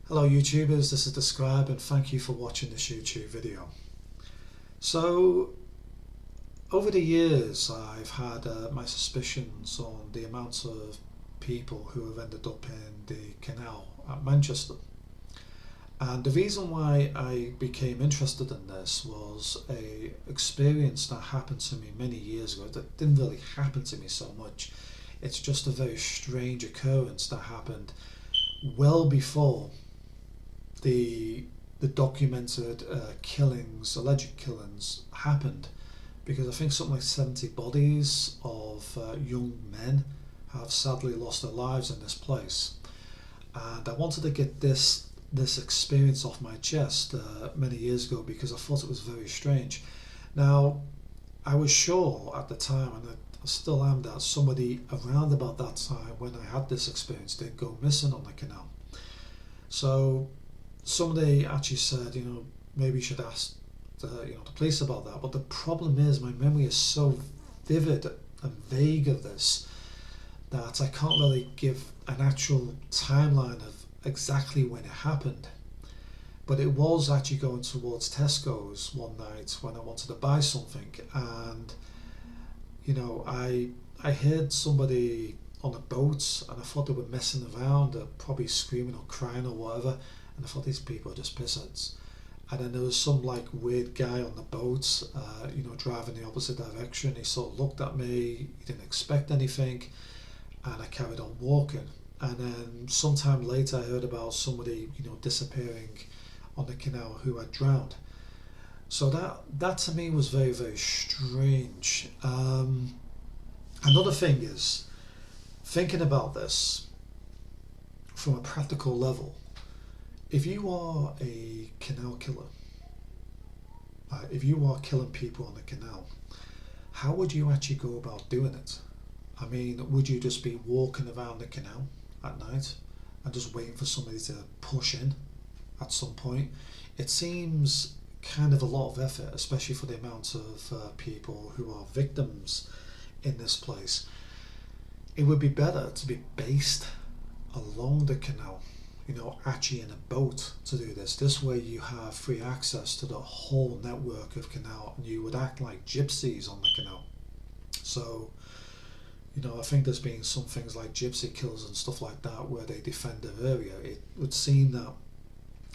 Hello YouTubers, this is Describe and thank you for watching this YouTube video. So over the years I've had my suspicions on the amount of people who have ended up in the Canal at Manchester. And the reason why I became interested in this was a experience that happened to me many years ago that didn't really happen to me so much. It's just a very strange occurrence that happened well before the the documented killings, alleged killings, happened, because I think something like 70 bodies of young men have sadly lost their lives in this place, and I wanted to get this experience off my chest many years ago because I thought it was very strange. Now, I was sure at the time, and I still am, that somebody around about that time when I had this experience did go missing on the canal. So somebody actually said, maybe you should ask the police about that. But the problem is, my memory is so vivid and vague of this that I can't really give an actual timeline of exactly when it happened. But it was actually going towards Tesco's one night when I wanted to buy something, and I heard somebody on a boat, and I thought they were messing around, probably screaming or crying or whatever, and I thought these people are just pissheads. And then there was some like weird guy on the boat, driving the opposite direction. He sort of looked at me, he didn't expect anything, and I carried on walking. And then sometime later, I heard about somebody, disappearing on the canal who had drowned. So that to me was very, very strange. Another thing is, thinking about this from a practical level, if you are a canal killer, if you are killing people on the canal, how would you actually go about doing it? I mean, would you just be walking around the canal at night and just waiting for somebody to push in at some point? It seems kind of a lot of effort, especially for the amount of people who are victims in this place. It would be better to be based along the canal, actually in a boat to do this. This way you have free access to the whole network of canal, and you would act like gypsies on the canal. So, I think there's been some things like gypsy kills and stuff like that where they defend their area. It would seem that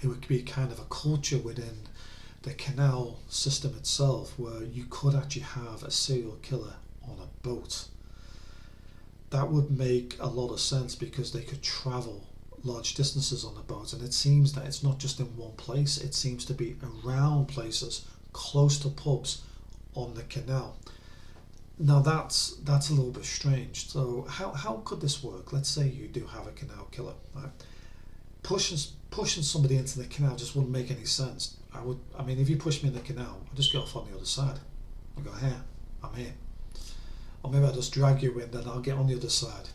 it would be kind of a culture within the canal system itself where you could actually have a serial killer on a boat. That would make a lot of sense because they could travel large distances on the boat, and it seems that it's not just in one place, it seems to be around places close to pubs on the canal. Now that's a little bit strange. So how could this work? Let's say you do have a canal killer, right? Pushing somebody into the canal just wouldn't make any sense. I mean, if you push me in the canal, I'll just get off on the other side. I go, here, I'm here. Or maybe I'll just drag you in, then I'll get on the other side.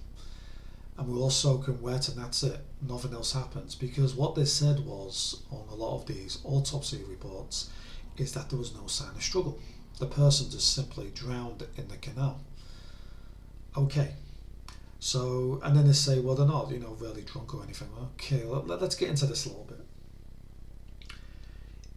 And we're all soaking wet, and that's it. Nothing else happens. Because what they said was, on a lot of these autopsy reports, is that there was no sign of struggle. The person just simply drowned in the canal. Okay. So, and then they say, well, they're not, really drunk or anything. Okay, let's get into this a little bit.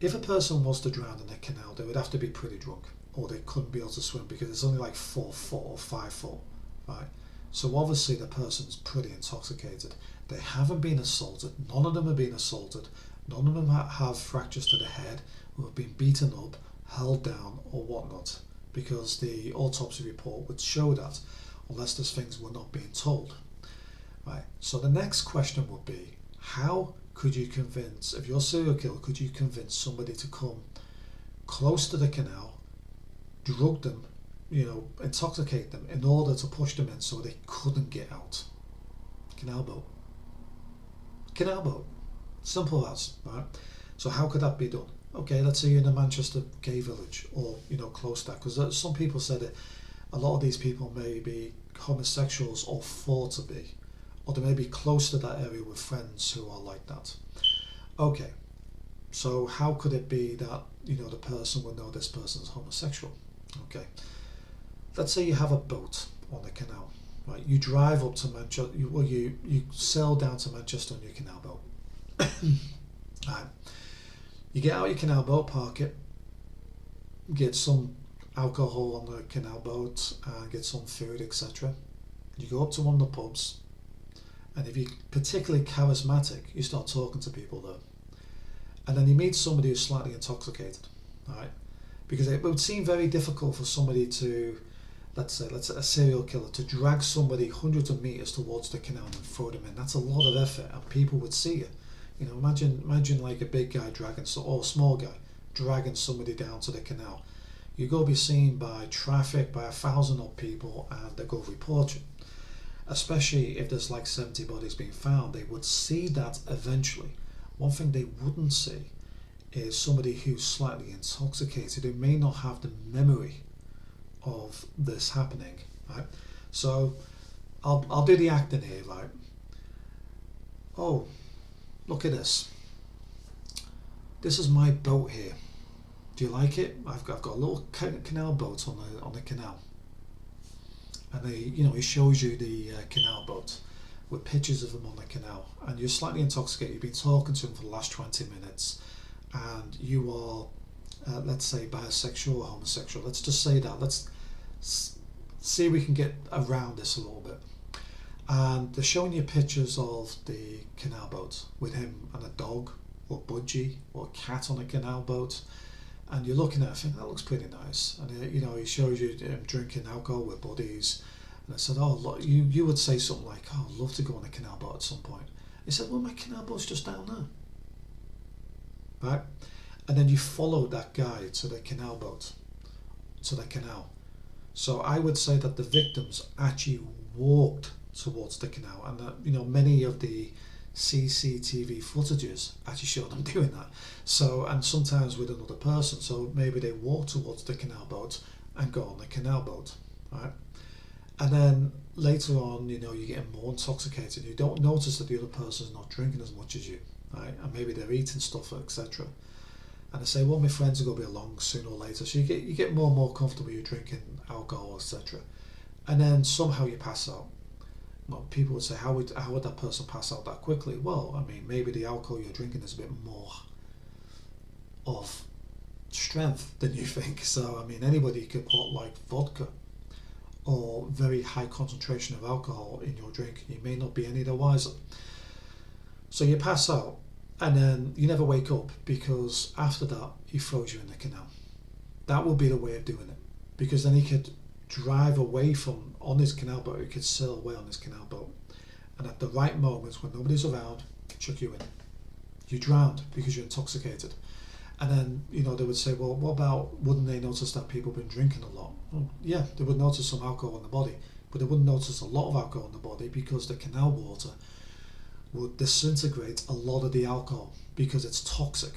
If a person was to drown in the canal, they would have to be pretty drunk, or they couldn't be able to swim because it's only like 4 foot or 5 foot, right? So obviously the person's pretty intoxicated. They haven't been assaulted. None of them have been assaulted. None of them have fractures to the head, or have been beaten up, held down, or whatnot, because the autopsy report would show that, unless those things were not being told. Right. So the next question would be, how could you convince, if you're a serial killer, could you convince somebody to come close to the canal, drug them, intoxicate them in order to push them in so they couldn't get out? Canal boat. Canal boat. Simple as, right? So how could that be done? Okay, let's say you're in a Manchester gay village, or close to that, because some people said that a lot of these people may be homosexuals or thought to be, or they may be close to that area with friends who are like that. Okay, so how could it be that the person would know this person's homosexual? Okay, let's say you have a boat on the canal, right? You drive up to Manchester, you sail down to Manchester on your canal boat. Right. You get out your canal boat, park it, get some alcohol on the canal boat, get some food, etc. You go up to one of the pubs, and if you're particularly charismatic, you start talking to people there. And then you meet somebody who's slightly intoxicated, right? Because it would seem very difficult for somebody to, let's say a serial killer, to drag somebody hundreds of meters towards the canal and throw them in. That's a lot of effort, and people would see you. You know, imagine like a big guy dragging, or a small guy dragging somebody down to the canal. You go be seen by traffic, by 1,000 odd people, and they go report you. Especially if there's like 70 bodies being found, they would see that eventually. One thing they wouldn't see is somebody who's slightly intoxicated, who may not have the memory of this happening, right? So I'll do the acting here, right? Oh, look at this. This is my boat here. Do you like it? I've got a little canal boat on the canal, and he shows you the canal boat with pictures of them on the canal, and you're slightly intoxicated. You've been talking to him for the last 20 minutes, and you are, let's say, bisexual or homosexual. Let's just say that. Let's see if we can get around this a little bit. And they're showing you pictures of the canal boat with him and a dog, or budgie, or a cat on a canal boat. And you're looking at it, I think that looks pretty nice. And he shows you him drinking alcohol with buddies. And I said, oh, look, you would say something like, oh, I'd love to go on a canal boat at some point. He said, well, my canal boat's just down there. Right? And then you follow that guy to the canal boat, to the canal. So I would say that the victims actually walked towards the canal, and many of the CCTV footages actually show them doing that. So, and sometimes with another person. So maybe they walk towards the canal boat and go on the canal boat, right? And then later on, you're getting more intoxicated. You don't notice that the other person's not drinking as much as you, right? And maybe they're eating stuff, etc. And I say, well, my friends are going to be along sooner or later. So you get more and more comfortable. You're drinking alcohol, etc. And then somehow you pass out. Well, people would say, how would that person pass out that quickly? Well, I mean, maybe the alcohol you're drinking is a bit more of strength than you think. So, I mean, anybody could put like vodka or very high concentration of alcohol in your drink. You may not be any the wiser. So you pass out, and then you never wake up, because after that, he throws you in the canal. That would be the way of doing it, because then he could drive away from on his canal boat. He could sail away on his canal boat, and at the right moments when nobody's around, chuck you in. You drowned because you're intoxicated. And then they would say, well, what about, wouldn't they notice that people have been drinking a lot? Well, yeah, they would notice some alcohol in the body, but they wouldn't notice a lot of alcohol in the body, because the canal water would disintegrate a lot of the alcohol because it's toxic.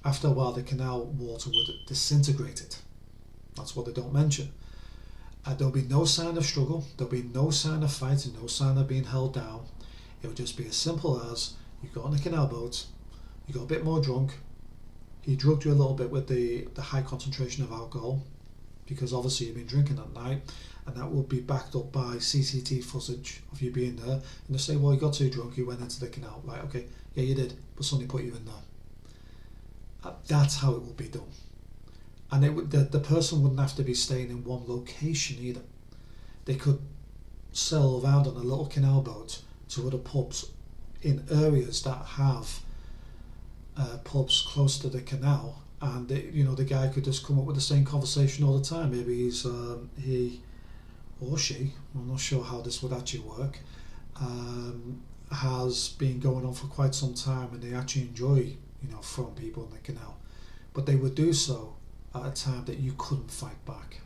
After a while, the canal water would disintegrate it. That's what they don't mention. There'll be no sign of struggle, there'll be no sign of fighting, no sign of being held down. It'll just be as simple as, you got on the canal boat, you got a bit more drunk, he drugged you a little bit with the high concentration of alcohol, because obviously you've been drinking that night, and that will be backed up by CCTV footage of you being there. And they say, well, you got too drunk, you went into the canal. Right, okay, yeah, you did, but somebody put you in there. That's how it will be done. And the person wouldn't have to be staying in one location either. They could sail around on a little canal boat to other pubs in areas that have pubs close to the canal, and the guy could just come up with the same conversation all the time. Maybe he or she, I'm not sure how this would actually work, has been going on for quite some time, and they actually enjoy throwing people in the canal, but they would do so at a time that you couldn't fight back,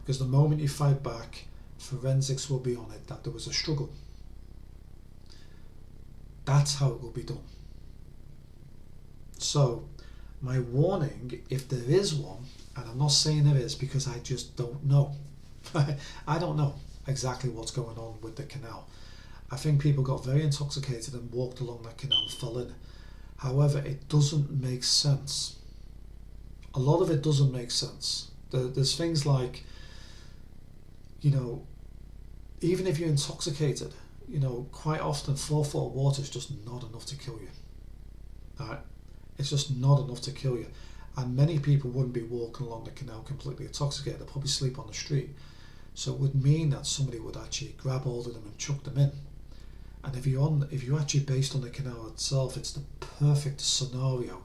because the moment you fight back, forensics will be on it that there was a struggle. That's how it will be done. So my warning, if there is one, and I'm not saying there is because I just don't know, I don't know exactly what's going on with the canal. I think people got very intoxicated and walked along that canal and fell in. However, it doesn't make sense. A lot of it doesn't make sense. There's things like, even if you're intoxicated, you know, quite often 4 foot of water is just not enough to kill you. Right? It's just not enough to kill you. And many people wouldn't be walking along the canal completely intoxicated. They'd probably sleep on the street. So it would mean that somebody would actually grab hold of them and chuck them in. And if you're actually based on the canal itself, it's the perfect scenario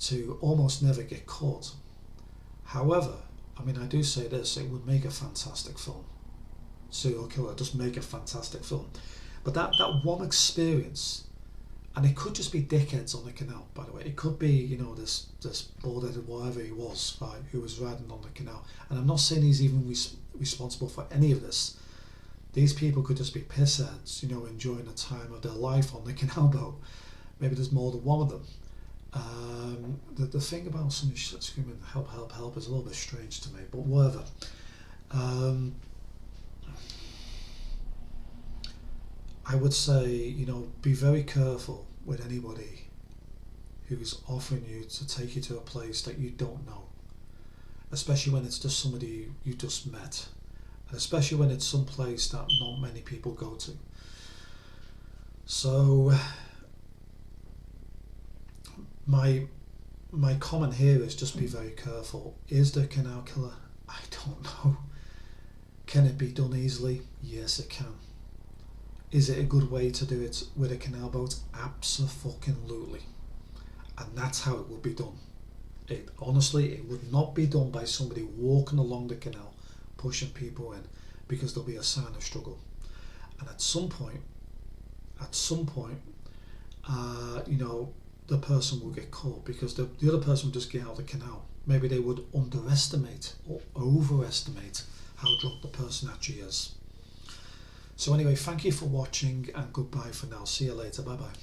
to almost never get caught. However, I mean, I do say this, it would make a fantastic film. Serial killer, just make a fantastic film. But that one experience, and it could just be dickheads on the canal, by the way. It could be, you know, this bald-headed whatever he was, right, who was riding on the canal. And I'm not saying he's even responsible for any of this. These people could just be pissheads, you know, enjoying the time of their life on the canal boat. Maybe there's more than one of them. The thing about somebody screaming help, help, help is a little bit strange to me, but whatever. I would say, you know, be very careful with anybody who's offering you to take you to a place that you don't know, especially when it's just somebody you just met, and especially when it's some place that not many people go to. So my comment here is just be very careful. Is the canal killer? I don't know. Can it be done easily? Yes, it can. Is it a good way to do it with a canal boat? Abso-fucking-lutely. And that's how it would be done. Honestly, it would not be done by somebody walking along the canal, pushing people in, because there'll be a sign of struggle. And at some point, you know, the person will get caught because the other person will just get out of the canal. Maybe they would underestimate or overestimate how drunk the person actually is. So anyway, thank you for watching and goodbye for now. See you later. Bye bye.